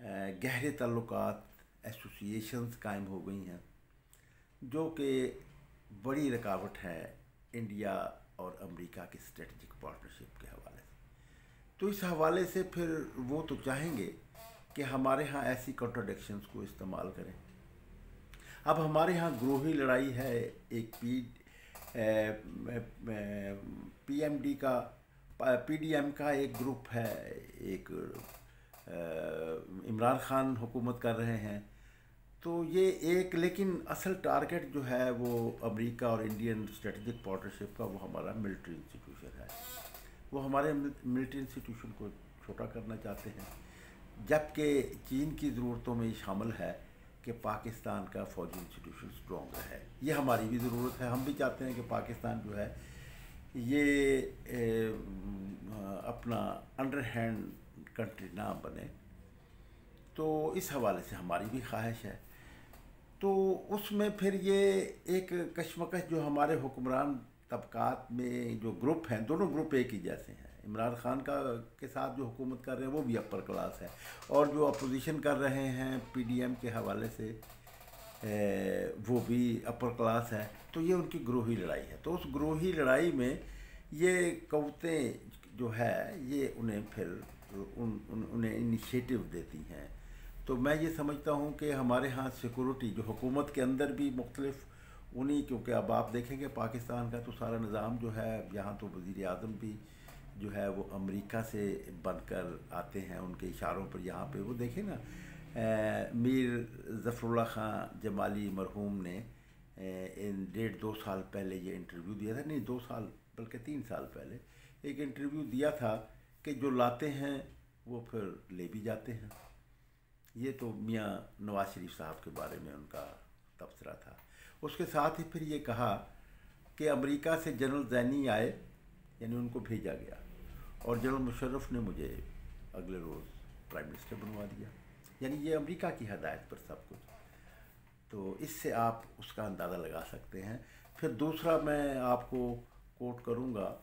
گہرے تعلقات ایسوسیشنز قائم ہو گئی ہیں جو کہ بڑی رکاوٹ ہے انڈیا اور امریکہ کی اسٹریٹجک پارٹنرشپ کے حوالے سے. تو اس حوالے سے پھر وہ تو چاہیں گے کہ ہمارے ہاں ایسی کنٹراڈکشنز کو استعمال کریں. اب ہمارے ہاں گروہی لڑائی ہے. ایک پی ایم ڈی کا پی ڈی ایم کا ایک گروپ ہے, ایک عمران خان حکومت کر رہے ہیں. تو یہ ایک, لیکن اصل ٹارگٹ جو ہے وہ امریکہ اور انڈین اسٹریٹجک پارٹنرشپ کا وہ ہمارا ملٹری انسٹیٹیوشن ہے. وہ ہمارے ملٹری انسٹیٹیوشن کو چھوٹا کرنا چاہتے ہیں, جبکہ چین کی ضرورتوں میں یہ شامل ہے کہ پاکستان کا فوجی انسٹیٹیوشن اسٹرانگ رہے. یہ ہماری بھی ضرورت ہے. ہم بھی چاہتے ہیں کہ پاکستان جو ہے یہ اپنا انڈر ہینڈ کنٹری نہ بنے. تو اس حوالے سے ہماری بھی خواہش ہے. تو اس میں پھر یہ ایک کشمکش جو ہمارے حکمران طبقات میں جو گروپ ہیں, دونوں گروپ ایک ہی جیسے ہیں. عمران خان کے ساتھ جو حکومت کر رہے ہیں وہ بھی اپر کلاس ہے, اور جو اپوزیشن کر رہے ہیں پی ڈی ایم کے حوالے سے وہ بھی اپر کلاس ہے. تو یہ ان کی گروہی لڑائی ہے. تو اس گروہی لڑائی میں یہ قوتیں جو ہے یہ انہیں پھر انہیں انیشیٹو دیتی ہیں. تو میں یہ سمجھتا ہوں کہ ہمارے ہاں سیکورٹی جو حکومت کے اندر بھی مختلف کیونکہ اب آپ دیکھیں گے پاکستان کا تو سارا نظام جو ہے یہاں تو وزیر اعظم بھی جو ہے وہ امریکہ سے بن کر آتے ہیں ان کے اشاروں پر. یہاں پہ وہ دیکھیں نا, میر ظفر اللہ خان جمالی مرحوم نے 1.5-2 سال پہلے یہ انٹرویو دیا تھا, نہیں 2 سال بلکہ 3 سال پہلے ایک انٹرویو دیا تھا کہ جو لاتے ہیں وہ پھر لے بھی جاتے ہیں. یہ تو میاں نواز شریف صاحب کے بارے میں ان کا تبصرہ تھا. اس کے ساتھ ہی پھر یہ کہا کہ امریکہ سے جنرل زینی آئے, یعنی ان کو بھیجا گیا, اور جنرل مشرف نے مجھے اگلے روز پرائم منسٹر بنوا دیا. یعنی یہ امریکہ کی ہدایت پر سب کچھ. تو اس سے آپ اس کا اندازہ لگا سکتے ہیں. پھر دوسرا میں آپ کو کوٹ کروں گا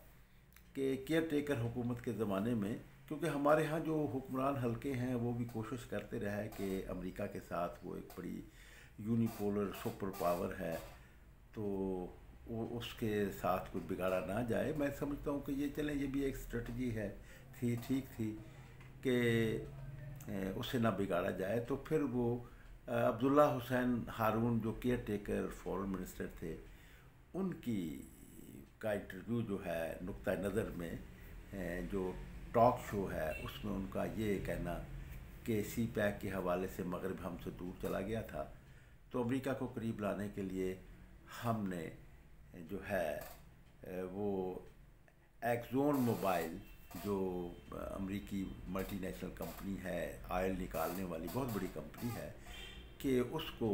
کہ کیئر ٹیکر حکومت کے زمانے میں, کیونکہ ہمارے ہاں جو حکمران حلقے ہیں وہ بھی کوشش کرتے رہے کہ امریکہ کے ساتھ وہ ایک بڑی یونیپولر سپر پاور ہے تو اس کے ساتھ کوئی بگاڑا نہ جائے. میں سمجھتا ہوں کہ یہ چلیں یہ بھی ایک اسٹریٹجی ٹھیک تھی کہ اسے نہ بگاڑا جائے. تو پھر وہ عبداللہ حسین ہارون جو کیئر ٹیکر فورن منسٹر تھے, ان کی کا انٹرویو جو ہے نقطہ نظر میں جو ٹاک شو ہے اس میں ان کا یہ کہنا کہ سی پیک کے حوالے سے مغرب ہم سے دور چلا گیا تھا, تو امریکہ کو قریب لانے کے لیے ہم نے جو ہے وہ ایکزون موبائل جو امریکی ملٹی نیشنل کمپنی ہے, آئل نکالنے والی بہت بڑی کمپنی ہے, کہ اس کو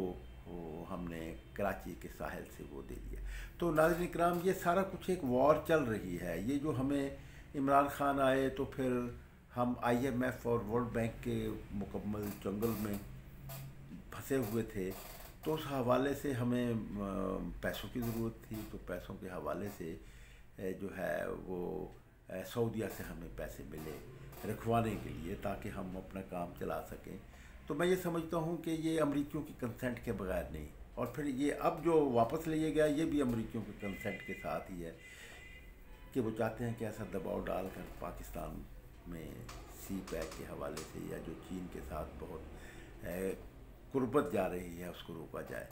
ہم نے کراچی کے ساحل سے وہ دے دیا. تو ناظرین اکرام یہ سارا کچھ ایک وار چل رہی ہے. یہ جو ہمیں عمران خان آئے تو پھر ہم آئی ایم ایف اور ورلڈ بینک کے مکمل جنگل میں پھنسے ہوئے تھے, تو اس حوالے سے ہمیں پیسوں کی ضرورت تھی. تو پیسوں کے حوالے سے جو ہے وہ سعودیہ سے ہمیں پیسے ملے رکھوانے کے لیے تاکہ ہم اپنا کام چلا سکیں. تو میں یہ سمجھتا ہوں کہ یہ امریکیوں کی کنسنٹ کے بغیر نہیں, اور پھر یہ اب جو واپس لیا گیا یہ بھی امریکیوں کے کنسنٹ کے ساتھ ہی ہے کہ وہ چاہتے ہیں کہ ایسا دباؤ ڈال کر پاکستان میں سی پیک کے حوالے سے یا جو چین کے ساتھ بہت قربت جا رہی ہے اس کو روکا جائے.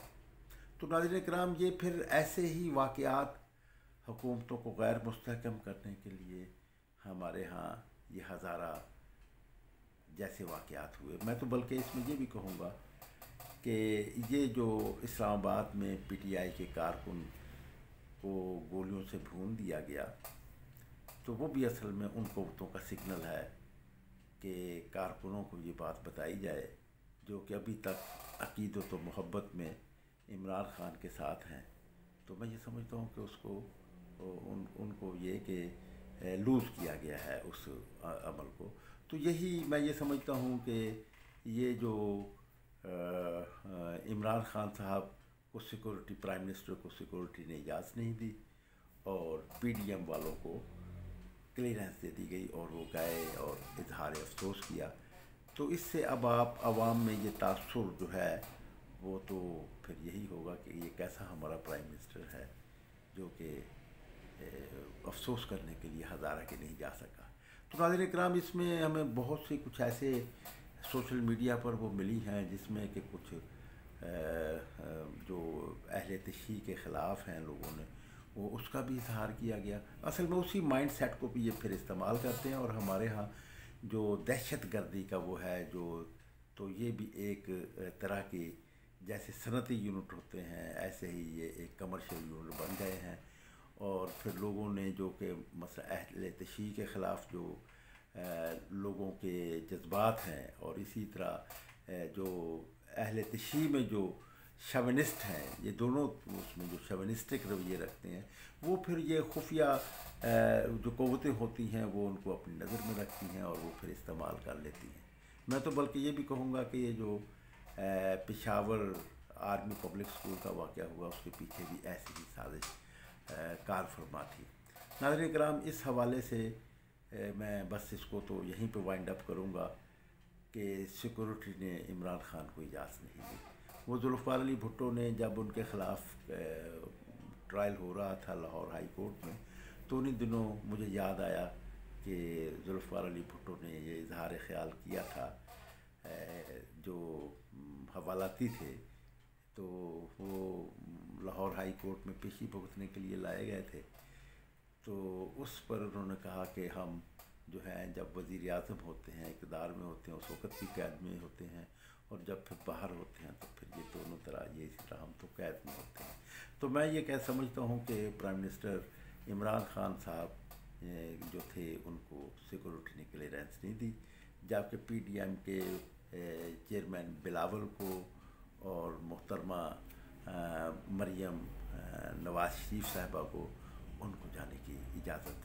تو ناظرین کرام یہ پھر ایسے ہی واقعات حکومتوں کو غیر مستحکم کرنے کے لیے ہمارے ہاں یہ ہزارہ جیسے واقعات ہوئے. میں تو بلکہ اس میں یہ بھی کہوں گا کہ یہ جو اسلام آباد میں پی ٹی آئی کے کارکن کو گولیوں سے بھون دیا گیا, تو وہ بھی اصل میں ان قوتوں کا سگنل ہے کہ کارکنوں کو یہ بات بتائی جائے جو کہ ابھی تک عقیدت و محبت میں عمران خان کے ساتھ ہیں. تو میں یہ سمجھتا ہوں کہ اس کو ان کو یہ کہ لوز کیا گیا ہے اس عمل کو. تو یہی میں یہ سمجھتا ہوں کہ یہ جو عمران خان صاحب کو سیکورٹی, پرائم منسٹر کو سیکورٹی نے اجازت نہیں دی اور پی ڈی ایم والوں کو کلیئرنس دے دی گئی, اور وہ گئے اور اظہار افسوس کیا تو اس سے اب آپ عوام میں یہ تاثر جو ہے وہ تو پھر یہی ہوگا کہ یہ کیسا ہمارا پرائم منسٹر ہے جو کہ افسوس کرنے کے لیے ہزارہ کے نہیں جا سکا۔ تو ناظرین کرام، اس میں ہمیں بہت سی کچھ ایسے سوشل میڈیا پر وہ ملی ہیں جس میں کہ کچھ جو اہل تشیع کے خلاف ہیں لوگوں نے، وہ اس کا بھی اظہار کیا گیا۔ اصل میں اسی مائنڈ سیٹ کو بھی یہ پھر استعمال کرتے ہیں، اور ہمارے ہاں جو دہشت گردی کا وہ ہے جو، تو یہ بھی ایک طرح کی جیسے صنعتی یونٹ ہوتے ہیں ایسے ہی یہ ایک کمرشل یونٹ بن گئے ہیں۔ اور پھر لوگوں نے جو کہ مثلا اہل تشیع کے خلاف جو لوگوں کے جذبات ہیں، اور اسی طرح جو اہل تشیع میں جو شوینسٹ ہیں، یہ دونوں اس میں جو شوینسٹک رویے رکھتے ہیں، وہ پھر یہ خفیہ جو قوتیں ہوتی ہیں وہ ان کو اپنی نظر میں رکھتی ہیں اور وہ پھر استعمال کر لیتی ہیں۔ میں تو بلکہ یہ بھی کہوں گا کہ یہ جو پشاور آرمی پبلک اسکول کا واقعہ ہوا، اس کے پیچھے بھی ایسی ہی سازش کار فرما تھی۔ ناظرین کرام، اس حوالے سے میں بس اس کو تو یہیں پہ وائنڈ اپ کروں گا کہ سیکورٹی نے عمران خان کو اجازت نہیں دی۔ وہ ذوالفقار علی بھٹو نے جب ان کے خلاف ٹرائل ہو رہا تھا لاہور ہائی کورٹ میں، تو انہی دنوں مجھے یاد آیا کہ ذوالفقار علی بھٹو نے یہ اظہار خیال کیا تھا، جو حوالاتی تھے، تو وہ لاہور ہائی کورٹ میں پیشی بھگتنے کے لیے لائے گئے تھے۔ تو اس پر انہوں نے کہا کہ ہم جو ہیں جب وزیر اعظم ہوتے ہیں، اقتدار میں ہوتے ہیں، اس وقت بھی قید میں ہوتے ہیں، اور جب پھر باہر ہوتے ہیں تو پھر یہ دونوں طرح، یہ اسی طرح ہم تو قید میں ہوتے ہیں۔ تو میں یہ کہہ سمجھتا ہوں کہ پرائم منسٹر عمران خان صاحب جو تھے ان کو سیکورٹی نے کلیئرنس نہیں دی، جبکہ پی ڈی ایم کے چیئرمین بلاول کو اور محترمہ مریم نواز شریف صاحبہ کو ان کو جانے کی اجازت،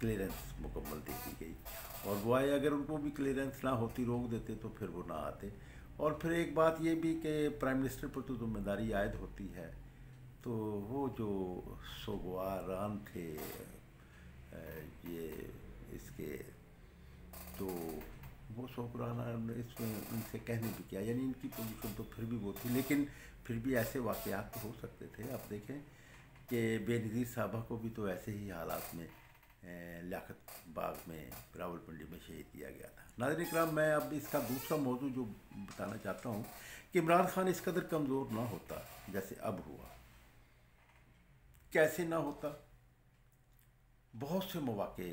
کلیئرنس مکمل دے دی گئی، اور وہ آئے۔ اگر ان کو بھی کلیئرنس نہ ہوتی، روک دیتے، تو پھر وہ نہ آتے۔ اور پھر ایک بات یہ بھی کہ پرائم منسٹر پر تو ذمہ داری عائد ہوتی ہے، تو وہ جو سوگواران تھے یہ اس کے، تو وہ سوگواران اس میں ان سے کہنے بھی کیا، یعنی ان کی پوزیشن تو پھر بھی وہ تھی، لیکن پھر بھی ایسے واقعات تو ہو سکتے تھے۔ آپ دیکھیں کہ بے نظیر صاحبہ کو بھی تو ایسے ہی حالات میں لیاقت باغ میں راولپنڈی میں شہید کیا گیا تھا۔ ناظرین کرام، میں اب اس کا دوسرا موضوع جو بتانا چاہتا ہوں کہ عمران خان اس قدر کمزور نہ ہوتا جیسے اب ہوا۔ کیسے نہ ہوتا؟ بہت سے مواقع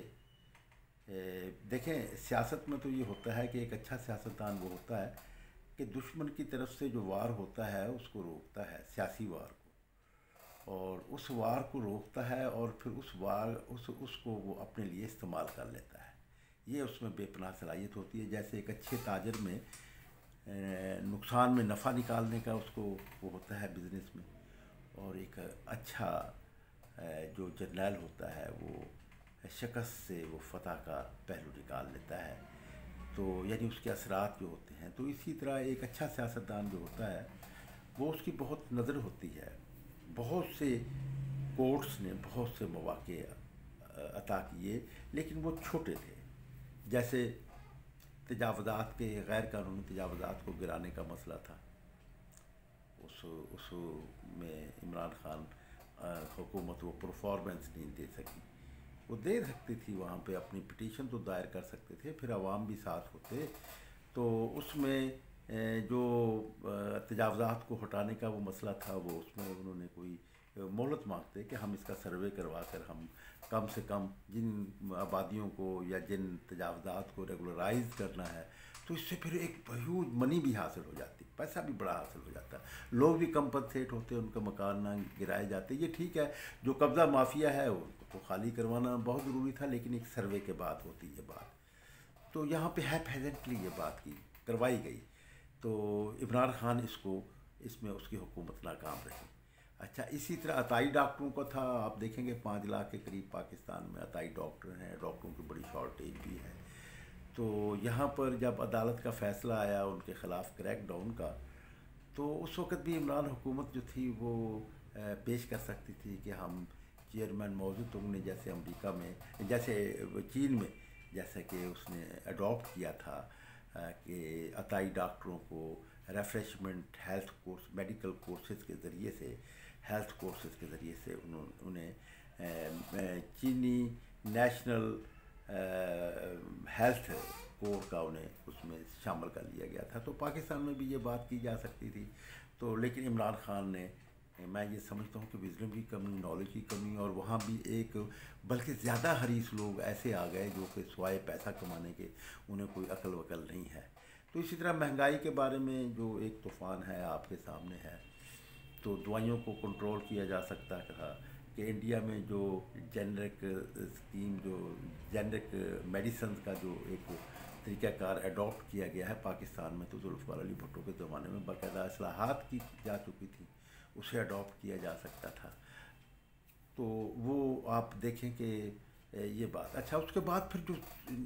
دیکھیں، سیاست میں تو یہ ہوتا ہے کہ ایک اچھا سیاستدان وہ ہوتا ہے کہ دشمن کی طرف سے جو وار ہوتا ہے اس کو روکتا ہے، سیاسی وار کو، اور اس وار کو روکتا ہے، اور پھر اس کو وہ اپنے لیے استعمال کر لیتا ہے۔ یہ اس میں بے پناہ صلاحیت ہوتی ہے۔ جیسے ایک اچھے تاجر میں نقصان میں نفع نکالنے کا اس کو وہ ہوتا ہے بزنس میں، اور ایک اچھا جو جرنیل ہوتا ہے وہ شکست سے وہ فتح کا پہلو نکال لیتا ہے، تو یعنی اس کے اثرات جو ہوتے ہیں۔ تو اسی طرح ایک اچھا سیاستدان جو ہوتا ہے وہ اس کی بہت نظر ہوتی ہے۔ بہت سے کورٹس نے بہت سے مواقع عطا کیے، لیکن وہ چھوٹے تھے۔ جیسے تجاوزات کے، غیر قانونی تجاوزات کو گرانے کا مسئلہ تھا، اس میں عمران خان حکومت وہ پرفارمنس نہیں دے سکی۔ وہ دے سکتی تھی، وہاں پہ اپنی پٹیشن تو دائر کر سکتے تھے، پھر عوام بھی ساتھ ہوتے، تو اس میں جو تجاوزات کو ہٹانے کا وہ مسئلہ تھا، وہ اس میں انہوں نے کوئی مہلت مانگتے کہ ہم اس کا سروے کروا کر ہم کم سے کم جن آبادیوں کو یا جن تجاوزات کو ریگولرائز کرنا ہے، تو اس سے پھر ایک ہیوج منی بھی حاصل ہو جاتی، پیسہ بھی بڑا حاصل ہو جاتا، لوگ بھی کمپنسیٹ ہوتے، ان کا مکان نہ گرائے جاتے۔ یہ ٹھیک ہے، جو قبضہ مافیا ہے ان کو تو خالی کروانا بہت ضروری تھا، لیکن ایک سروے کے بعد ہوتی یہ بات۔ تو یہاں پہ پیجنٹلی یہ بات کی کروائی گئی، تو عمران خان اس میں اس کی حکومت ناکام رہی۔ اچھا، اسی طرح عطائی ڈاکٹروں کا تھا۔ آپ دیکھیں گے 5 لاکھ کے قریب پاکستان میں عطائی ڈاکٹر ہیں، ڈاکٹروں کی بڑی شارٹیج بھی ہے۔ تو یہاں پر جب عدالت کا فیصلہ آیا ان کے خلاف کریک ڈاؤن کا، تو اس وقت بھی عمران حکومت جو تھی وہ پیش کر سکتی تھی کہ ہم چیئرمین موزو تنگ نے جیسے امریکہ میں، جیسے چین میں، جیسا کہ اس نے اڈاپٹ کیا تھا کہ عطائی ڈاکٹروں کو refreshment health course medical courses کے ذریعے سے ہیلتھ کورسز کے ذریعے سے انہیں چینی نیشنل ہیلتھ کور کا انہیں اس میں شامل کر لیا گیا تھا. تو پاکستان میں بھی یہ بات کی جا سکتی تھی. تو لیکن عمران خان نے، میں یہ سمجھتا ہوں کہ وزڈم کی کمی، نالج کی کمی، اور وہاں بھی ایک بلکہ زیادہ حریص لوگ ایسے آ گئے جو کہ سوائے پیسہ کمانے کے انہیں کوئی عقل وقل نہیں ہے. تو اسی طرح مہنگائی کے بارے میں جو ایک طوفان ہے آپ کے سامنے ہے. تو دوائیوں کو کنٹرول کیا جا سکتا تھا کہ انڈیا میں جو جنرک اسکیم، جو جنرک میڈیسنز کا جو ایک طریقہ کار اڈاپٹ کیا گیا ہے پاکستان میں، تو ذوالفقار علی بھٹو کے زمانے میں باقاعدہ اصلاحات کی جا چکی تھی، اسے اڈاپٹ کیا جا سکتا تھا. تو وہ آپ دیکھیں کہ یہ بات. اچھا، اس کے بعد پھر جو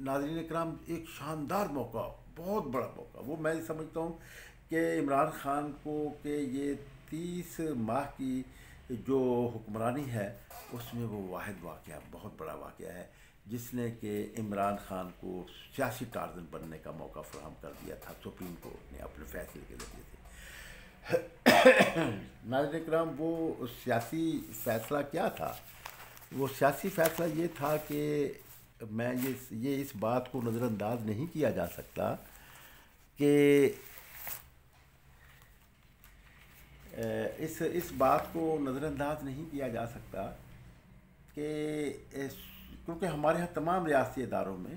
ناظرین کرام ایک شاندار موقع، بہت بڑا موقع، وہ میں سمجھتا ہوں کہ عمران خان کو کہ یہ 30 ماہ کی جو حکمرانی ہے اس میں وہ واحد واقعہ، بہت بڑا واقعہ ہے جس نے کہ عمران خان کو سیاسی ٹارزن بننے کا موقع فراہم کر دیا تھا سپریم کورٹ نے اپنے فیصلے کے ذریعے سے. ناظرین کرام، وہ سیاسی فیصلہ کیا تھا؟ وہ سیاسی فیصلہ یہ تھا کہ میں یہ اس بات کو نظر انداز نہیں کیا جا سکتا کہ اس بات کو نظر انداز نہیں کیا جا سکتا کہ کیونکہ ہمارے یہاں تمام ریاستی اداروں میں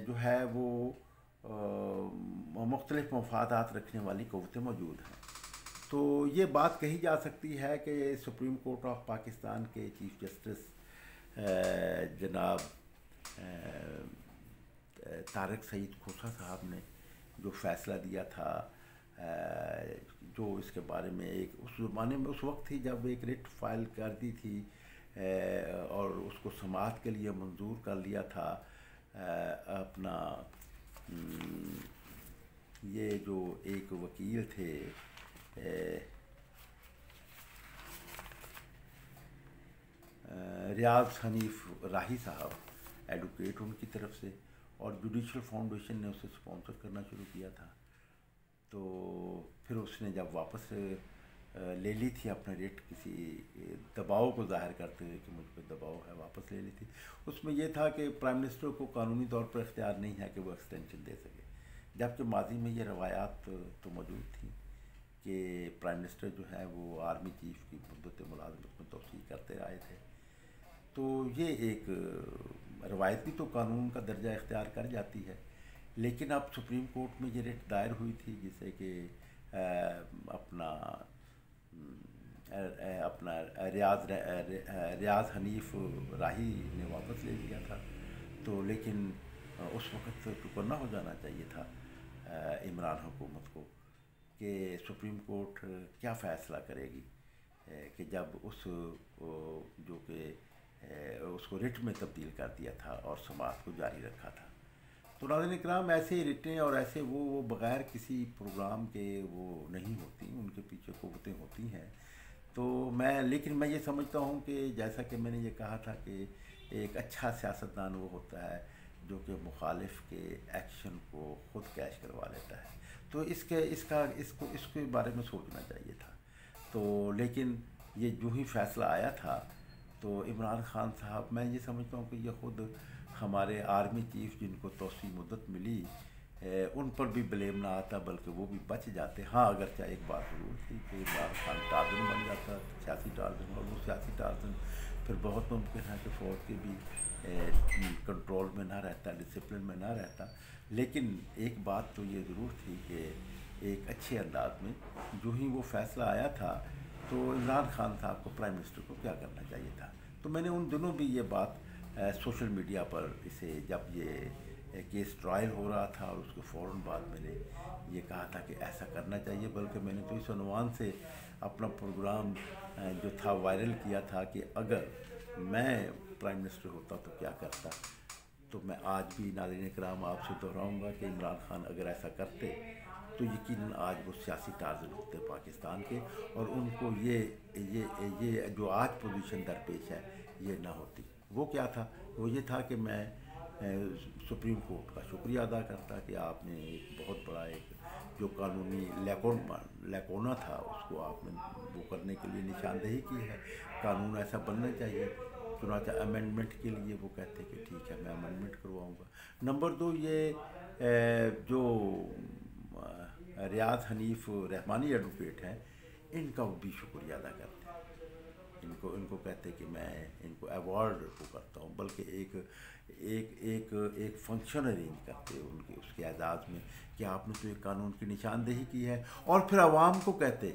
جو ہے وہ مختلف مفادات رکھنے والی قوتیں موجود ہیں. تو یہ بات کہی جا سکتی ہے کہ سپریم کورٹ آف پاکستان کے چیف جسٹس جناب طارق سعید کھوسہ صاحب نے جو فیصلہ دیا تھا، جو اس کے بارے میں ایک اس زمانے میں اس وقت تھی جب ایک ریٹ فائل کر دی تھی اور اس کو سماعت کے لیے منظور کر لیا تھا اپنا یہ جو ایک وکیل تھے ریاض حنیف راہی صاحب، ایڈوکیٹ ان کی طرف سے، اور جوڈیشل فاؤنڈیشن نے اسے اسپانسر کرنا شروع کیا تھا. تو پھر اس نے جب واپس لے لی تھی اپنا ریٹ کسی دباؤ کو ظاہر کرتے ہوئے کہ مجھ پہ دباؤ ہے، واپس لے لی تھی. اس میں یہ تھا کہ پرائم منسٹر کو قانونی طور پر اختیار نہیں ہے کہ وہ ایکسٹینشن دے سکے، جبکہ ماضی میں یہ روایات تو موجود تھیں کہ پرائم منسٹر جو ہے وہ آرمی چیف کی مدت ملازمت میں توسیع کرتے آئے تھے. تو یہ ایک روایت بھی تو قانون کا درجہ اختیار کر جاتی ہے. لیکن اب سپریم کورٹ میں یہ ریٹ دائر ہوئی تھی جسے کہ اپنا ریاض حنیف راہی نے واپس لے لیا تھا. تو لیکن اس وقت چکنا ہو جانا چاہیے تھا عمران حکومت کو کہ سپریم کورٹ کیا فیصلہ کرے گی کہ جب اس جو کہ اس کو ریٹ میں تبدیل کر دیا تھا اور سماعت کو جاری رکھا تھا. تو ناظرین اکرام، ایسے ریٹیں اور ایسے وہ بغیر کسی پروگرام کے وہ نہیں ہوتی، ان کے پیچھے قوتیں ہوتی ہیں. تو لیکن میں یہ سمجھتا ہوں کہ جیسا کہ میں نے یہ کہا تھا کہ ایک اچھا سیاستدان وہ ہوتا ہے جو کہ مخالف کے ایکشن کو خود کیش کروا لیتا ہے. تو اس کے بارے میں سوچنا چاہیے تھا. تو لیکن یہ جو ہی فیصلہ آیا تھا تو عمران خان صاحب، میں یہ سمجھتا ہوں کہ یہ خود ہمارے آرمی چیف جن کو توسیع مدت ملی ان پر بھی بلیم نہ آتا، بلکہ وہ بھی بچ جاتے. ہاں، اگرچہ ایک بات ضرور تھی کہ عمران خان ٹارزن بن جاتا، سیاسی ٹارزن، اور وہ سیاسی ٹارزن پھر بہت ممکن ہے کہ فوج کے بھی کنٹرول میں نہ رہتا، ڈسپلن میں نہ رہتا. لیکن ایک بات تو یہ ضرور تھی کہ ایک اچھے انداز میں جو ہی وہ فیصلہ آیا تھا تو عمران خان صاحب کو، پرائم منسٹر کو کیا کرنا چاہیے تھا. تو میں نے ان دنوں بھی یہ بات سوشل میڈیا پر اسے جب یہ کیس ٹرائل ہو رہا تھا اور اس کے فوراً بعد میں نے یہ کہا تھا کہ ایسا کرنا چاہیے، بلکہ میں نے تو اس عنوان سے اپنا پروگرام جو تھا وائرل کیا تھا کہ اگر میں پرائم منسٹر ہوتا تو کیا کرتا. تو میں آج بھی ناظرین کرام آپ سے دہراؤں گا کہ عمران خان اگر ایسا کرتے تو یقیناً آج وہ سیاسی ٹارزن ہوتے پاکستان کے، اور ان کو یہ جو آج پوزیشن درپیش ہے یہ نہ ہوتی. وہ کیا تھا؟ وہ یہ تھا کہ میں سپریم کورٹ کا شکریہ ادا کرتا کہ آپ نے ایک بہت بڑا ایک جو قانونی لیکونا تھا اس کو آپ نے وہ کرنے کے لیے نشاندہی کی ہے. قانون ایسا بننا چاہیے. چنانچہ امینڈمنٹ کے لیے وہ کہتے کہ ٹھیک ہے میں امینڈمنٹ کرواؤں گا. نمبر دو یہ جو ریاض حنیف رحمانی ایڈوکیٹ ہیں ان کا بھی شکریہ ادا کرتے ہیں. ان کو کہتے کہ میں ان کو ایوارڈ کو کرتا ہوں، بلکہ ایک فنکشن ارینج کرتے ان کے اس کے اعزاز میں کہ آپ نے تو ایک قانون کی نشاندہی کی ہے. اور پھر عوام کو کہتے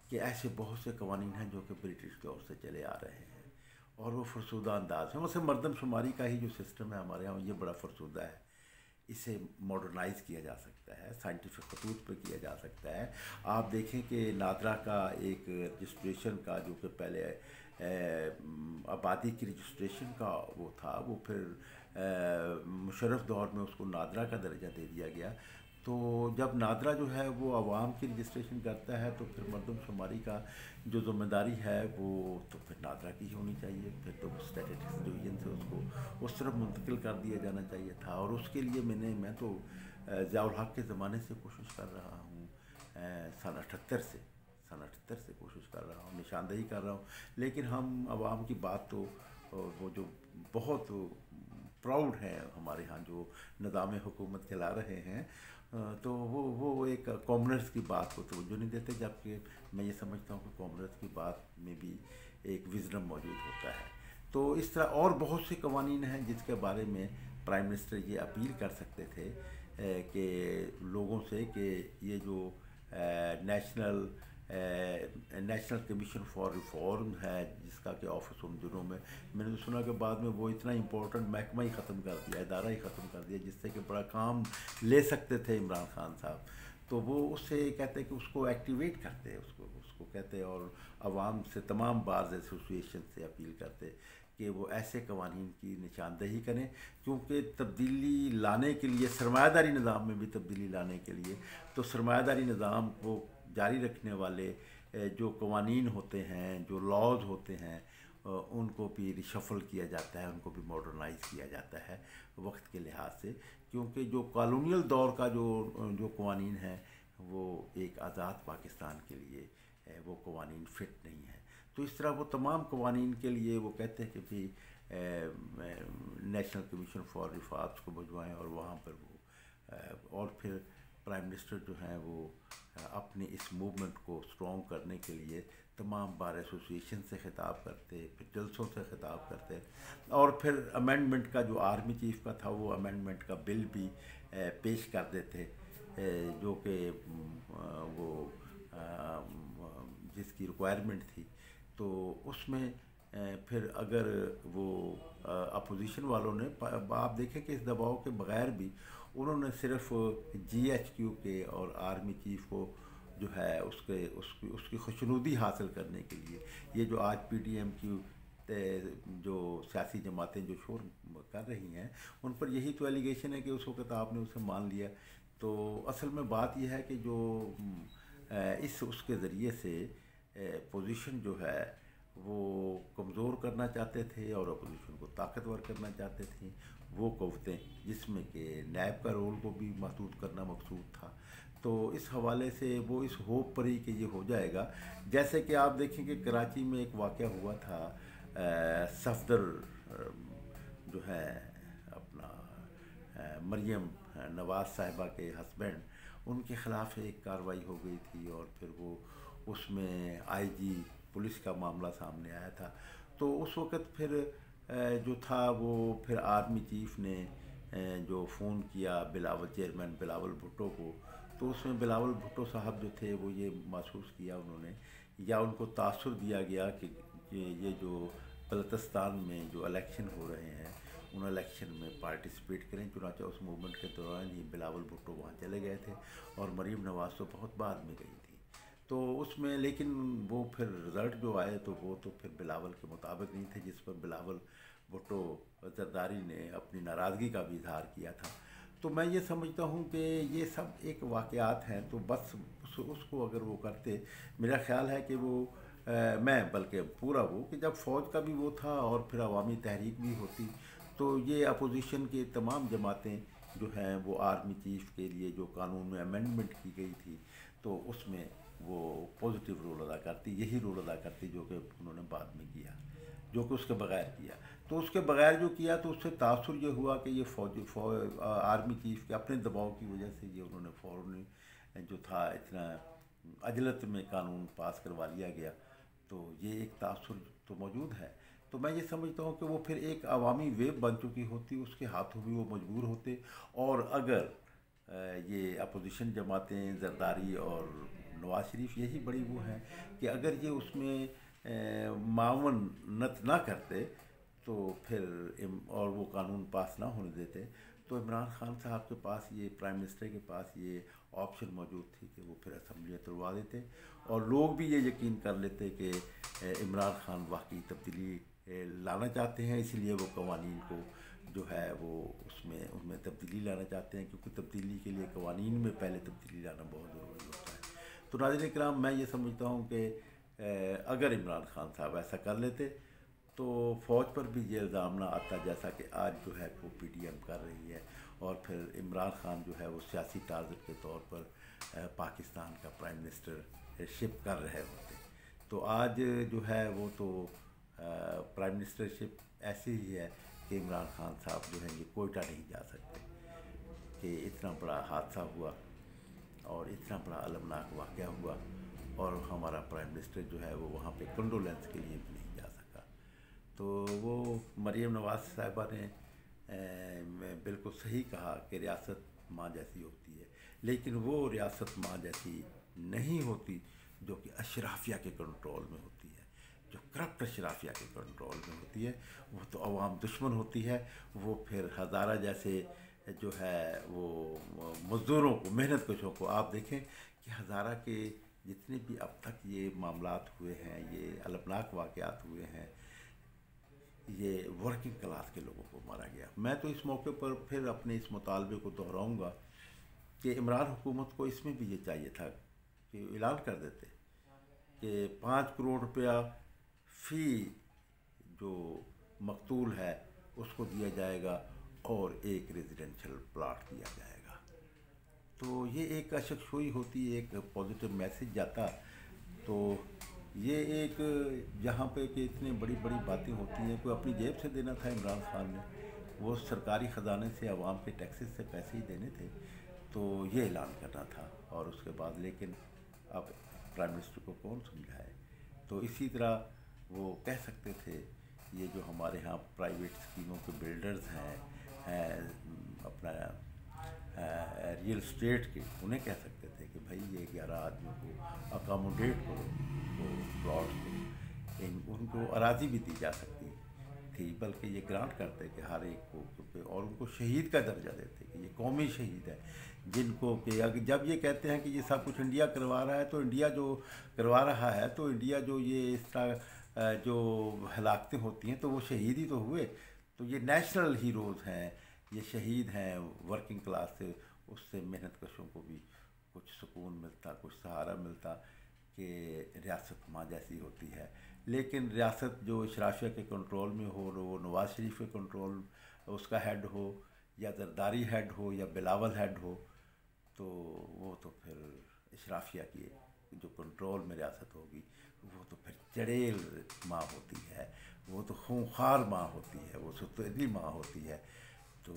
کہ ایسے بہت سے قوانین ہیں جو کہ برٹش دور سے چلے آ رہے ہیں اور وہ فرسودہ انداز ہیں. ویسے مردم شماری کا ہی جو سسٹم ہے ہمارے یہاں یہ بڑا فرسودہ ہے. اسے ماڈرنائز کیا جا سکتا ہے، سائنٹیفک خطوط پہ کیا جا سکتا ہے. آپ دیکھیں کہ نادرا کا ایک رجسٹریشن کا جو کہ پہلے آبادی کی رجسٹریشن کا وہ تھا، وہ پھر مشرف دور میں اس کو نادرا کا درجہ دے دیا گیا. تو جب نادرا جو ہے وہ عوام کی رجسٹریشن کرتا ہے تو پھر مردم شماری کا جو ذمہ داری ہے وہ تو پھر نادرا کی ہی ہونی چاہیے. پھر تو اسٹیٹسٹکس ڈویژن سے اس کو اس طرف منتقل کر دیا جانا چاہیے تھا. اور اس کے لیے میں تو ضیاء الحق کے زمانے سے کوشش کر رہا ہوں، سن 78 سے کوشش کر رہا ہوں، نشاندہی کر رہا ہوں. لیکن ہم عوام کی بات تو وہ جو بہت پراؤڈ ہیں ہمارے ہاں جو نظام حکومت چلا رہے ہیں، تو وہ ایک کامنرز کی بات کو توجہ نہیں دیتے، جبکہ میں یہ سمجھتا ہوں کہ کامنرز کی بات میں بھی ایک وزڈم موجود ہوتا ہے. تو اس طرح اور بہت سے قوانین ہیں جس کے بارے میں پرائم منسٹر یہ اپیل کر سکتے تھے کہ لوگوں سے کہ یہ جو نیشنل کمیشن فار ریفارم ہے جس کا کہ آفس ان دنوں میں نے تو سنا کہ بعد میں وہ اتنا امپورٹنٹ محکمہ ہی ختم کر دیا، ادارہ ہی ختم کر دیا جس سے کہ بڑا کام لے سکتے تھے عمران خان صاحب. تو وہ اس سے کہتے کہ اس کو ایکٹیویٹ کرتے، اس کو کہتے اور عوام سے تمام بارز ایسوسیشن سے اپیل کرتے کہ وہ ایسے قوانین کی نشاندہی کریں. کیونکہ تبدیلی لانے کے لیے، سرمایہ داری نظام میں بھی تبدیلی لانے کے لیے، تو سرمایہ داری نظام کو جاری رکھنے والے جو قوانین ہوتے ہیں، جو لاز ہوتے ہیں، ان کو بھی ریشفل کیا جاتا ہے، ان کو بھی ماڈرنائز کیا جاتا ہے وقت کے لحاظ سے. کیونکہ جو کالونیل دور کا جو قوانین ہیں وہ ایک آزاد پاکستان کے لیے وہ قوانین فٹ نہیں ہیں. تو اس طرح وہ تمام قوانین کے لیے وہ کہتے ہیں کہ بھی نیشنل کمیشن فار ریفارمس کو بھجوائیں اور وہاں پر وہ اور پھر پرائم منسٹر جو ہیں وہ اپنی اس موومنٹ کو اسٹرانگ کرنے کے لیے تمام بار ایسوسیشن سے خطاب کرتے، پھر جلسوں سے خطاب کرتے، اور پھر امینڈمنٹ کا جو آرمی چیف کا تھا وہ امینڈمنٹ کا بل بھی پیش کر دیتے جو کہ وہ جس کی ریکوائرمنٹ تھی. تو اس میں پھر اگر وہ اپوزیشن والوں نے، آپ دیکھیں کہ اس دباؤ کے بغیر بھی انہوں نے صرف GHQ کے اور آرمی چیف کو جو ہے اس کی خوشنودی حاصل کرنے کے لیے یہ جو آج PDM کی جو سیاسی جماعتیں جو شور کر رہی ہیں ان پر یہی تو ایلیگیشن ہے کہ اس وقت آپ نے اسے مان لیا. تو اصل میں بات یہ ہے کہ جو اس کے ذریعے سے پوزیشن جو ہے وہ کمزور کرنا چاہتے تھے اور اپوزیشن کو طاقتور کرنا چاہتے تھے. وہ قوتیں جس میں کہ نیب کا رول کو بھی محدود کرنا مقصود تھا. تو اس حوالے سے وہ اس ہوپ پر ہی کہ یہ ہو جائے گا. جیسے کہ آپ دیکھیں کہ کراچی میں ایک واقعہ ہوا تھا، صفدر جو ہے اپنا مریم نواز صاحبہ کے ہسبینڈ، ان کے خلاف ایک کارروائی ہو گئی تھی اور پھر وہ اس میں IG پولیس کا معاملہ سامنے آیا تھا. تو اس وقت پھر جو تھا وہ پھر آرمی چیف نے جو فون کیا چیئرمین بلاول بھٹو کو، تو اس میں بلاول بھٹو صاحب جو تھے وہ یہ محسوس کیا انہوں نے یا ان کو تاثر دیا گیا کہ یہ جو بلوچستان میں جو الیکشن ہو رہے ہیں ان الیکشن میں پارٹیسپیٹ کریں. چنانچہ اس موومنٹ کے دوران ہی بلاول بھٹو وہاں چلے گئے تھے اور مریم نواز تو بہت بعد میں گئی تھی. تو اس میں لیکن وہ پھر رزلٹ جو آئے تو وہ تو پھر بلاول کے مطابق نہیں تھے، جس پر بلاول بھٹو زرداری نے اپنی ناراضگی کا بھی اظہار کیا تھا. تو میں یہ سمجھتا ہوں کہ یہ سب ایک واقعات ہیں. تو بس اس کو اگر وہ کرتے، میرا خیال ہے کہ وہ میں بلکہ پورا وہ کہ جب فوج کا بھی وہ تھا اور پھر عوامی تحریک بھی ہوتی تو یہ اپوزیشن کے تمام جماعتیں جو ہیں وہ آرمی چیف کے لیے جو قانون میں امینڈمنٹ کی گئی تھی تو اس میں وہ پازیٹیو رول ادا کرتی، یہی رول ادا کرتی جو کہ انہوں نے بعد میں کیا، جو کہ اس کے بغیر کیا۔ تو اس کے بغیر جو کیا تو اس سے تاثر یہ ہوا کہ یہ آرمی چیف کے اپنے دباؤ کی وجہ سے یہ انہوں نے فوراً جو تھا اتنا عجلت میں قانون پاس کروا لیا گیا، تو یہ ایک تاثر تو موجود ہے۔ تو میں یہ سمجھتا ہوں کہ وہ پھر ایک عوامی ویو بن چکی ہوتی، اس کے ہاتھوں بھی وہ مجبور ہوتے، اور اگر یہ اپوزیشن جماعتیں زرداری اور نواز شریف یہی بڑی وہ ہیں کہ اگر یہ اس میں معاونت نہ کرتے تو پھر اور وہ قانون پاس نہ ہونے دیتے تو عمران خان صاحب کے پاس یہ پرائم منسٹر کے پاس یہ آپشن موجود تھی کہ وہ پھر اسمبلیاں توڑوا دیتے اور لوگ بھی یہ یقین کر لیتے کہ عمران خان واقعی تبدیلی لانا چاہتے ہیں، اس لیے وہ قوانین کو جو ہے وہ ان میں تبدیلی لانا چاہتے ہیں، کیونکہ تبدیلی کے لیے قوانین میں پہلے تبدیلی لانا بہت ضروری ہوتا ہے۔ تو ناظرین کرام، میں یہ سمجھتا ہوں کہ اگر عمران خان صاحب ایسا کر لیتے تو فوج پر بھی یہ الزام نہ آتا جیسا کہ آج جو ہے وہ پی ڈی ایم کر رہی ہے، اور پھر عمران خان جو ہے وہ سیاسی ٹارگٹ کے طور پر پاکستان کا پرائم منسٹر شپ کر رہے ہوتے۔ تو آج جو ہے وہ تو پرائم منسٹر شپ ایسی ہی ہے کہ عمران خان صاحب جو ہیں یہ کوئٹہ نہیں جا سکتے کہ اتنا بڑا حادثہ ہوا اور اتنا بڑا المناک واقعہ ہوا، اور ہمارا پرائم منسٹر جو ہے وہ وہاں پہ کنڈولینس کے لیے بھی نہیں جا سکا۔ تو وہ مریم نواز صاحبہ نے بالکل صحیح کہا کہ ریاست ماں جیسی ہوتی ہے، لیکن وہ ریاست ماں جیسی نہیں ہوتی جو کہ اشرافیہ کے کنٹرول میں ہوتی ہے، جو کرپٹ اشرافیہ کے کنٹرول میں ہوتی ہے، وہ تو عوام دشمن ہوتی ہے۔ وہ پھر ہزارہ جیسے جو ہے وہ مزدوروں کو، محنت کشوں کو آپ دیکھیں کہ ہزارہ کے جتنے بھی اب تک یہ معاملات ہوئے ہیں، یہ المناک واقعات ہوئے ہیں، یہ ورکنگ کلاس کے لوگوں کو مارا گیا۔ میں تو اس موقع پر پھر اپنے اس مطالبے کو دہراؤں گا کہ عمران حکومت کو اس میں بھی یہ چاہیے تھا کہ اعلان کر دیتے کہ 5 کروڑ روپیہ فی جو مقتول ہے اس کو دیا جائے گا اور ایک ریزیڈنشل پلاٹ دیا جائے گا، تو یہ ایک اشکشوئی ہوتی، ایک پازیٹیو میسیج جاتا۔ تو یہ ایک جہاں پہ کہ اتنی بڑی بڑی باتیں ہوتی ہیں، کوئی اپنی جیب سے دینا تھا عمران خان نے، وہ سرکاری خزانے سے عوام کے ٹیکسز سے پیسے ہی دینے تھے، تو یہ اعلان کرنا تھا، اور اس کے بعد لیکن اب پرائم منسٹر کو کون سمجھائے۔ تو اسی طرح وہ کہہ سکتے تھے یہ جو ہمارے ہاں پرائیویٹ اسکیموں کے بلڈرز ہیں اپنا ریئل اسٹیٹ کے، انہیں کہہ سکتے تھے کہ بھائی یہ 11 آدمیوں کو اکاموڈیٹ کرو، تو پلاٹ کو ان کو اراضی بھی دی جا سکتی تھی، بلکہ یہ گرانٹ کرتے کہ ہر ایک کو، اور ان کو شہید کا درجہ دیتے کہ یہ قومی شہید ہے، جن کو کہ جب یہ کہتے ہیں کہ یہ سب کچھ انڈیا کروا رہا ہے، تو انڈیا جو کروا رہا ہے تو انڈیا جو یہ اس طرح جو ہلاکتیں ہوتی ہیں تو وہ شہید ہی تو ہوئے، تو یہ نیشنل ہیروز ہیں، یہ شہید ہیں ورکنگ کلاس سے، اس سے محنت کشوں کو بھی کچھ سکون ملتا، کچھ سہارا ملتا کہ ریاست ماں جیسی ہوتی ہے۔ لیکن ریاست جو اشرافیہ کے کنٹرول میں ہو، وہ نواز شریف کے کنٹرول اس کا ہیڈ ہو، یا زرداری ہیڈ ہو، یا بلاول ہیڈ ہو، تو وہ تو پھر اشرافیہ کی جو کنٹرول میں ریاست ہوگی وہ تو پھر چڑیل ماں ہوتی ہے، وہ تو خونخوار ماں ہوتی ہے، وہ ستیلی ماں ہوتی ہے۔ تو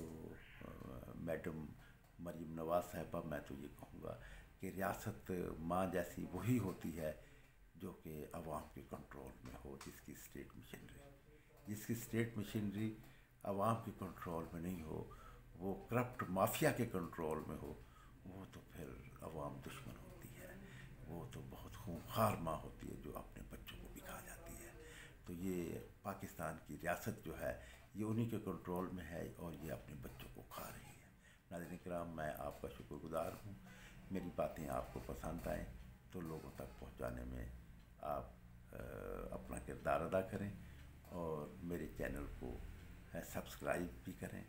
میڈم مریم نواز صاحبہ، میں تو یہ کہوں گا کہ ریاست ماں جیسی وہی ہوتی ہے جو کہ عوام کے کنٹرول میں ہو، جس کی اسٹیٹ مشینری عوام کے کنٹرول میں نہیں ہو، وہ کرپٹ مافیا کے کنٹرول میں ہو، وہ تو پھر عوام دشمن ہوتی ہے، وہ تو بہت خونخوار ماں ہوتی ہے جو اپنے بچوں کو بھی کھا جاتی ہے۔ تو یہ پاکستان کی ریاست جو ہے یہ انہی کے کنٹرول میں ہے، اور یہ اپنے بچوں کو کھا رہی ہے۔ ناظرین کرام، میں آپ کا شکر گزار ہوں، میری باتیں آپ کو پسند آئیں تو لوگوں تک پہنچانے میں آپ اپنا کردار ادا کریں، اور میرے چینل کو سبسکرائب بھی کریں،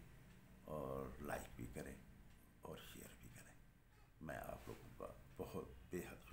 اور لائک بھی کریں، اور شیئر بھی کریں۔ میں آپ لوگوں کا بہت بے حد